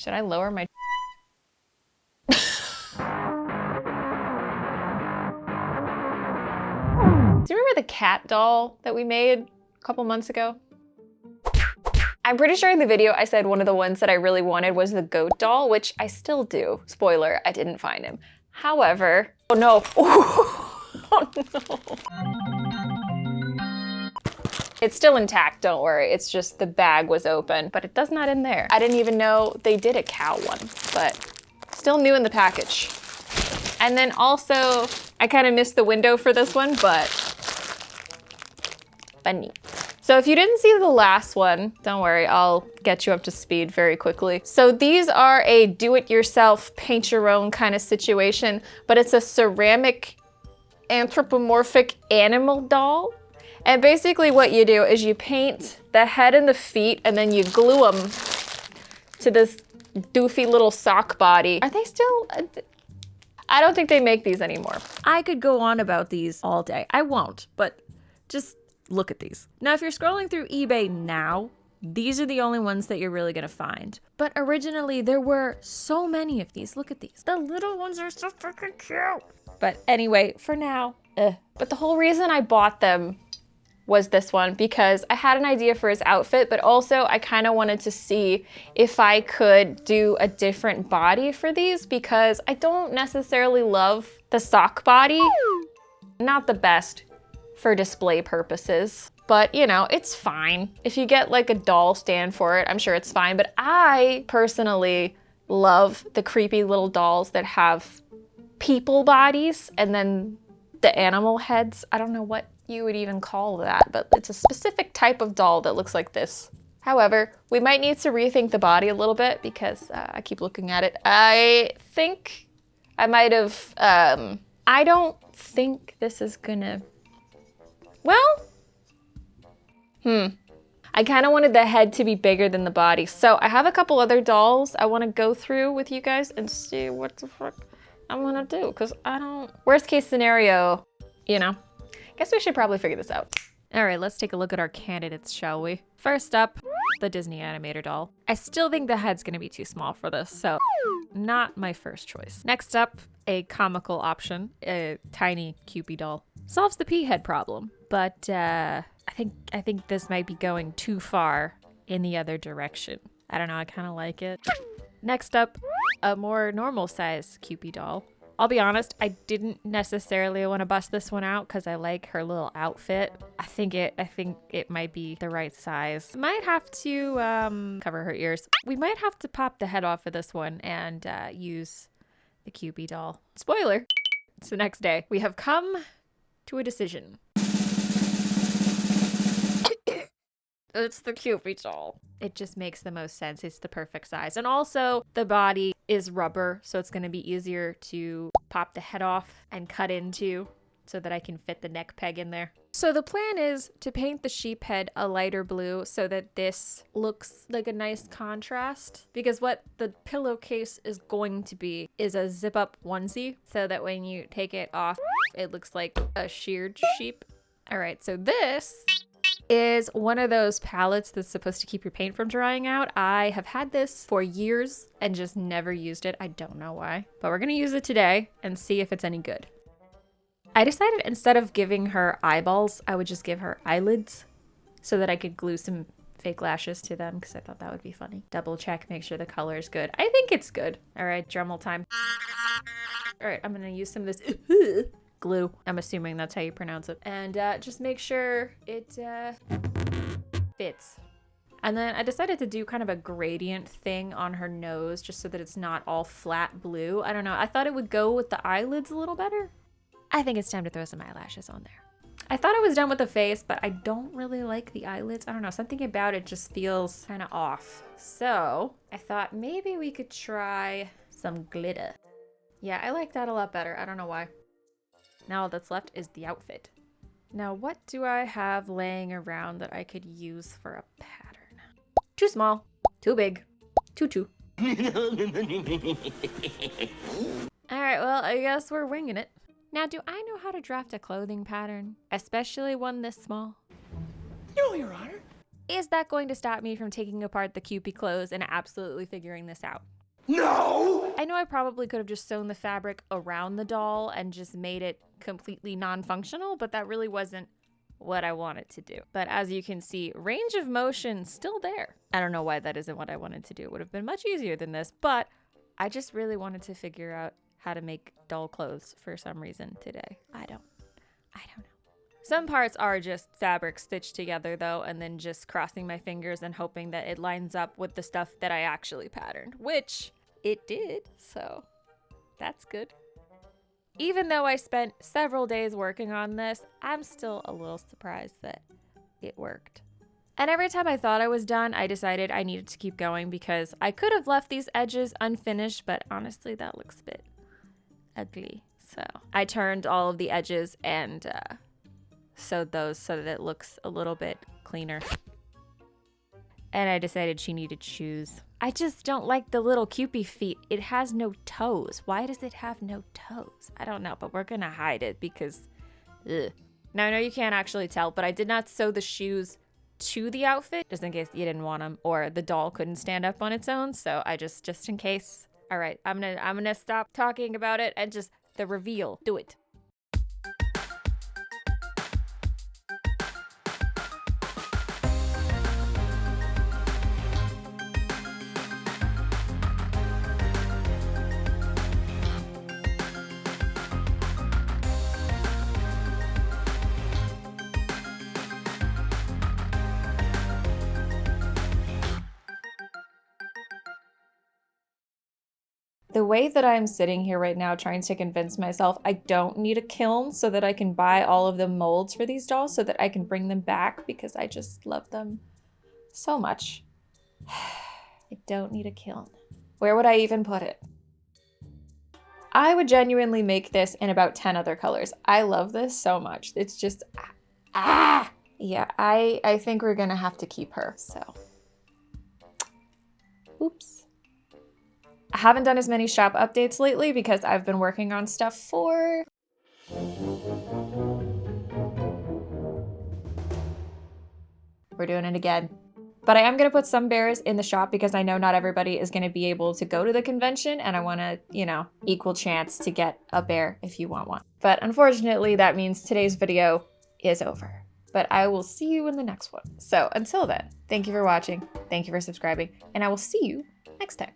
Should I lower my... Do you remember the cat doll that we made a couple months ago? I'm pretty sure in the video I said one of the ones that I really wanted was the goat doll, which I still do. Spoiler, I didn't find him. However, oh no. Oh no. It's still intact, don't worry. It's just the bag was open, but it does not in there. I didn't even know they did a cow one, but still new in the package. And then also, I kind of missed the window for this one, but funny. So if you didn't see the last one, don't worry, I'll get you up to speed very quickly. So these are a do-it-yourself, paint your own kind of situation, but it's a ceramic anthropomorphic animal doll. And basically what you do is you paint the head and the feet and then you glue them to this doofy little sock body. Are they still? I don't think they make these anymore. I could go on about these all day. I won't, but just look at these. Now, if you're scrolling through eBay now, these are the only ones that you're really gonna find. But originally, there were so many of these. Look at these. The little ones are so freaking cute. But anyway, for now, But the whole reason I bought them was this one because I had an idea for his outfit, but also I kind of wanted to see if I could do a different body for these because I don't necessarily love the sock body. Not the best for display purposes, but you know, it's fine. If you get like a doll stand for it, I'm sure it's fine. But I personally love the creepy little dolls that have people bodies and then the animal heads. I don't know what you would even call that, but it's a specific type of doll that looks like this. However, we might need to rethink the body a little bit because I keep looking at it. I think I might have, I don't think this is gonna, well, I kind of wanted the head to be bigger than the body. So I have a couple other dolls I want to go through with you guys and see what the fuck I'm gonna do. Cause I don't, worst case scenario, you know, guess we should probably figure this out. all right, let's take a look at our candidates, shall we? First up, the Disney animator doll. I still think the head's gonna be too small for this, so not my first choice. Next up, a comical option, a tiny Cupid doll. Solves the pea head problem, but I think this might be going too far in the other direction. I don't know, I kind of like it. Next up, a more normal size Cupid doll. I'll be honest, I didn't necessarily want to bust this one out because I like her little outfit. I think it might be the right size. Might have to cover her ears. We might have to pop the head off of this one and use the Cupid doll. Spoiler, it's the next day. We have come to a decision. It's the Cupid doll. It just makes the most sense. It's the perfect size. And also the body is rubber, so it's gonna be easier to pop the head off and cut into so that I can fit the neck peg in there. So the plan is to paint the sheep head a lighter blue so that this looks like a nice contrast, because what the pillowcase is going to be is a zip up onesie so that when you take it off, it looks like a sheared sheep. All right, so this is one of those palettes that's supposed to keep your paint from drying out. I have had this for years and just never used it. I don't know why, but we're gonna use it today and see if it's any good. I decided instead of giving her eyeballs, I would just give her eyelids so that I could glue some fake lashes to them because I thought that would be funny. Double check, make sure the color is good. I think it's good. All right, Dremel time. All right, I'm gonna use some of this glue. I'm assuming that's how you pronounce it. And just make sure it fits. And then I decided to do kind of a gradient thing on her nose just so that it's not all flat blue. I don't know. I thought it would go with the eyelids a little better. I think it's time to throw some eyelashes on there. I thought I was done with the face, but I don't really like the eyelids. I don't know. Something about it just feels kind of off. So I thought maybe we could try some glitter. Yeah, I like that a lot better. I don't know why. Now all that's left is the outfit. Now what do I have laying around that I could use for a pattern? Too small, too big, too. All right, well, I guess we're winging it. Now, do I know how to draft a clothing pattern, especially one this small? No, Your Honor. Is that going to stop me from taking apart the Kewpie clothes and absolutely figuring this out? No! I know I probably could have just sewn the fabric around the doll and just made it completely non-functional, but that really wasn't what I wanted to do. But as you can see, range of motion still there. I don't know why that isn't what I wanted to do. It would have been much easier than this, but I just really wanted to figure out how to make doll clothes for some reason today. I don't know. Some parts are just fabric stitched together though, and then just crossing my fingers and hoping that it lines up with the stuff that I actually patterned, which it did, so that's good. Even though I spent several days working on this, I'm still a little surprised that it worked. And every time I thought I was done, I decided I needed to keep going because I could have left these edges unfinished, but honestly, that looks a bit ugly. So I turned all of the edges and sewed those so that it looks a little bit cleaner. And I decided she needed shoes. I just don't like the little Kewpie feet. It has no toes. Why does it have no toes? I don't know, but we're gonna hide it because, ugh. Now I know you can't actually tell, but I did not sew the shoes to the outfit, just in case you didn't want them, or the doll couldn't stand up on its own, so I just in case. All right, I'm gonna stop talking about it and just the reveal. Do it. The way that I'm sitting here right now trying to convince myself I don't need a kiln so that I can buy all of the molds for these dolls so that I can bring them back because I just love them so much. I don't need a kiln. Where would I even put it? I would genuinely make this in about 10 other colors. I love this so much. It's just, Yeah, I think we're gonna have to keep her, so. Oops. I haven't done as many shop updates lately because I've been working on stuff for... We're doing it again. But I am going to put some bears in the shop because I know not everybody is going to be able to go to the convention and I want to, equal chance to get a bear if you want one. But unfortunately, that means today's video is over. But I will see you in the next one. So until then, thank you for watching, thank you for subscribing, and I will see you next time.